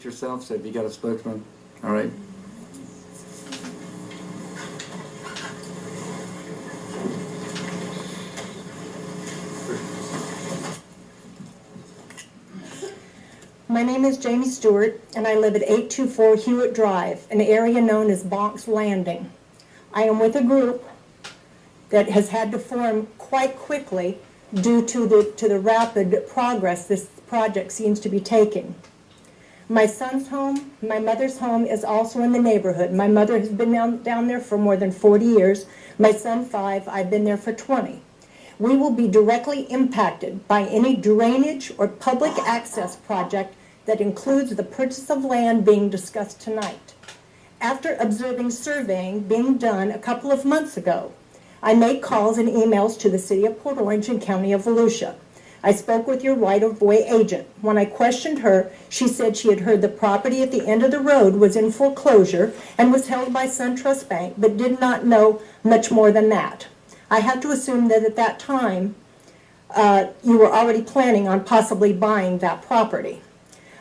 Yourself, so if you got a spokesman, all right. My name is Jamie Stewart, and I live at 824 Hewitt Drive, an area known as Bonk's Landing. I am with a group that has had to form quite quickly due to the rapid progress this project seems to be taking. My son's home, my mother's home is also in the neighborhood. My mother has been down there for more than 40 years. My son 5, I've been there for 20. We will be directly impacted by any drainage or public access project that includes the purchase of land being discussed tonight. After observing surveying being done a couple of months ago, I made calls and emails to the City of Port Orange and County of Volusia. I spoke with your right-of-way agent. When I questioned her, she said she had heard the property at the end of the road was in foreclosure and was held by SunTrust Bank, but did not know much more than that. I have to assume that at that time, you were already planning on possibly buying that property.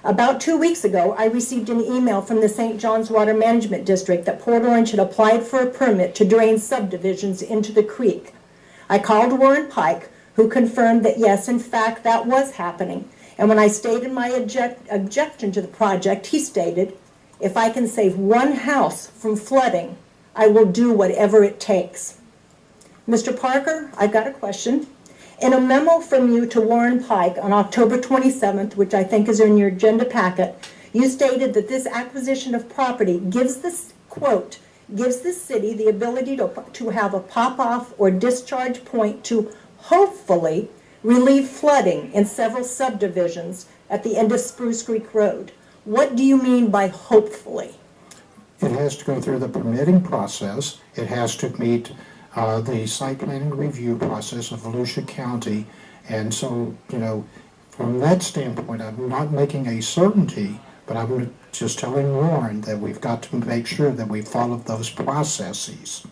About 2 weeks ago, I received an email from the St. John's Water Management District that Port Orange had applied for a permit to drain subdivisions into the creek. I called Warren Pike, who confirmed that yes, in fact, that was happening. And when I stated my objection to the project, he stated, if I can save one house from flooding, I will do whatever it takes. Mr. Parker, I've got a question. In a memo from you to Warren Pike on October 27th, which I think is in your agenda packet, you stated that this acquisition of property gives this, quote, gives the city the ability to have a pop-off or discharge point to hopefully relieve flooding in several subdivisions at the end of Spruce Creek Road. What do you mean by hopefully? It has to go through the permitting process. It has to meet the site planning review process of Volusia County. And so, you know, from that standpoint, I'm not making a certainty, but I'm just telling Warren that we've got to make sure that we follow those processes.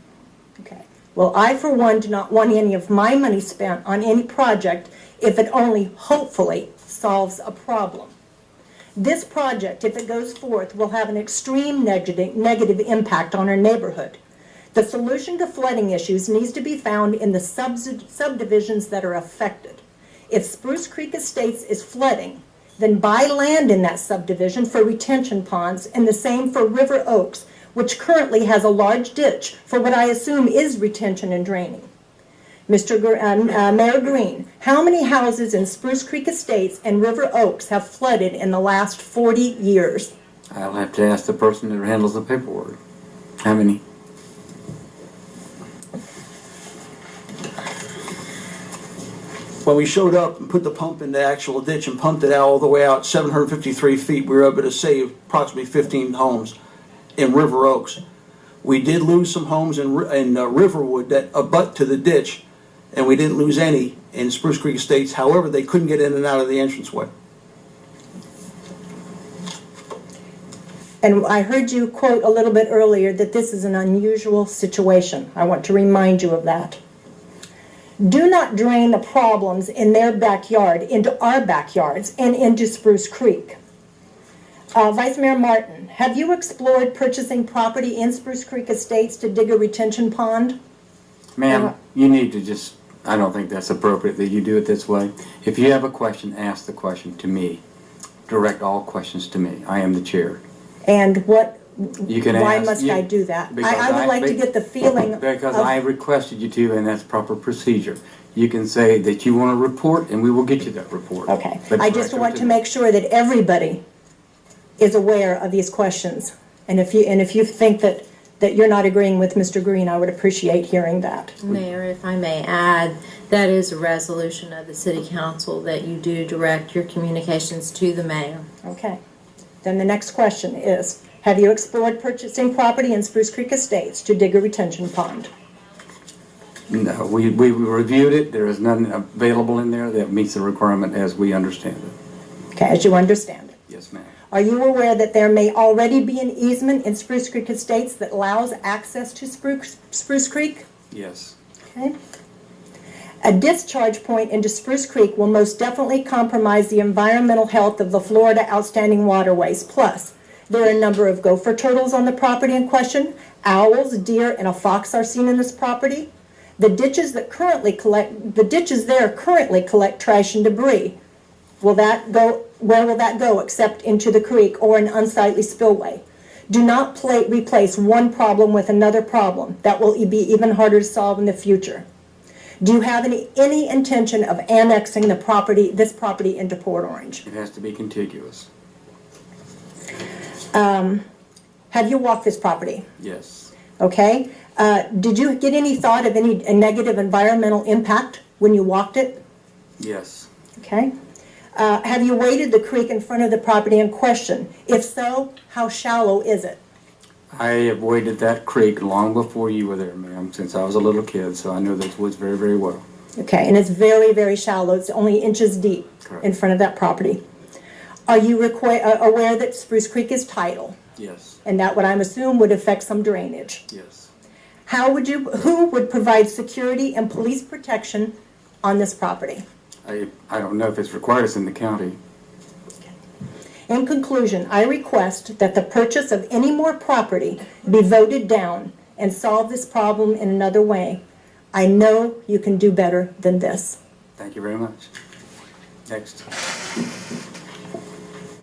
Okay. Well, I, for one, do not want any of my money spent on any project if it only hopefully solves a problem. This project, if it goes forth, will have an extreme negative impact on our neighborhood. The solution to flooding issues needs to be found in the subdivisions that are affected. If Spruce Creek Estates is flooding, then buy land in that subdivision for retention ponds, and the same for River Oaks, which currently has a large ditch for what I assume is retention and draining. Mayor Green, how many houses in Spruce Creek Estates and River Oaks have flooded in the last 40 years? I'll have to ask the person that handles the paperwork. How many? When we showed up and put the pump in the actual ditch and pumped it out all the way out 753 feet, we were able to save approximately 15 homes in River Oaks. We did lose some homes in Riverwood that abut to the ditch, and we didn't lose any in Spruce Creek Estates. However, they couldn't get in and out of the entranceway. And I heard you quote a little bit earlier that this is an unusual situation. I want to remind you of that. Do not drain the problems in their backyard into our backyards and into Spruce Creek. Vice Mayor Martin, have you explored purchasing property in Spruce Creek Estates to dig a retention pond? Ma'am, you need to just, I don't think that's appropriate that you do it this way. If you have a question, ask the question to me. Direct all questions to me. I am the chair. And what? You can why ask, must I do that? I would like to get the feeling because I requested you to, and that's proper procedure. You can say that you want a report, and we will get you that report. Okay. But I just want to make sure that everybody is aware of these questions. And if you think that you're not agreeing with Mr. Green, I would appreciate hearing that. Mayor, if I may add, that is a resolution of the City Council that you do direct your communications to the mayor. Okay. Then the next question is, have you explored purchasing property in Spruce Creek Estates to dig a retention pond? No, we reviewed it. There is none available in there that meets the requirement as we understand it. Okay, as you understand it. Yes, ma'am. Are you aware that there may already be an easement in Spruce Creek Estates that allows access to Spruce Creek? Yes. Okay. A discharge point into Spruce Creek will most definitely compromise the environmental health of the Florida outstanding waterways. Plus, there are a number of gopher turtles on the property in question. Owls, deer, and a fox are seen in this property. The ditches there currently collect trash and debris. Where will that go except into the creek or an unsightly spillway? Do not replace one problem with another problem. That will be even harder to solve in the future. Do you have any intention of annexing this property into Port Orange? It has to be contiguous. Have you walked this property? Yes. Okay. Did you get any thought of any negative environmental impact when you walked it? Yes. Okay. Have you waded the creek in front of the property in question? If so, how shallow is it? I avoided that creek long before you were there, ma'am, since I was a little kid, so I know those woods very, very well. Okay, and it's very, very shallow. It's only inches deep in front of that property. Are you aware that Spruce Creek is tidal? Yes. And that what I'm assuming would affect some drainage? Yes. Who would provide security and police protection on this property? I don't know if it's required. It's in the county. In conclusion, I request that the purchase of any more property be voted down and solve this problem in another way. I know you can do better than this. Thank you very much. Next.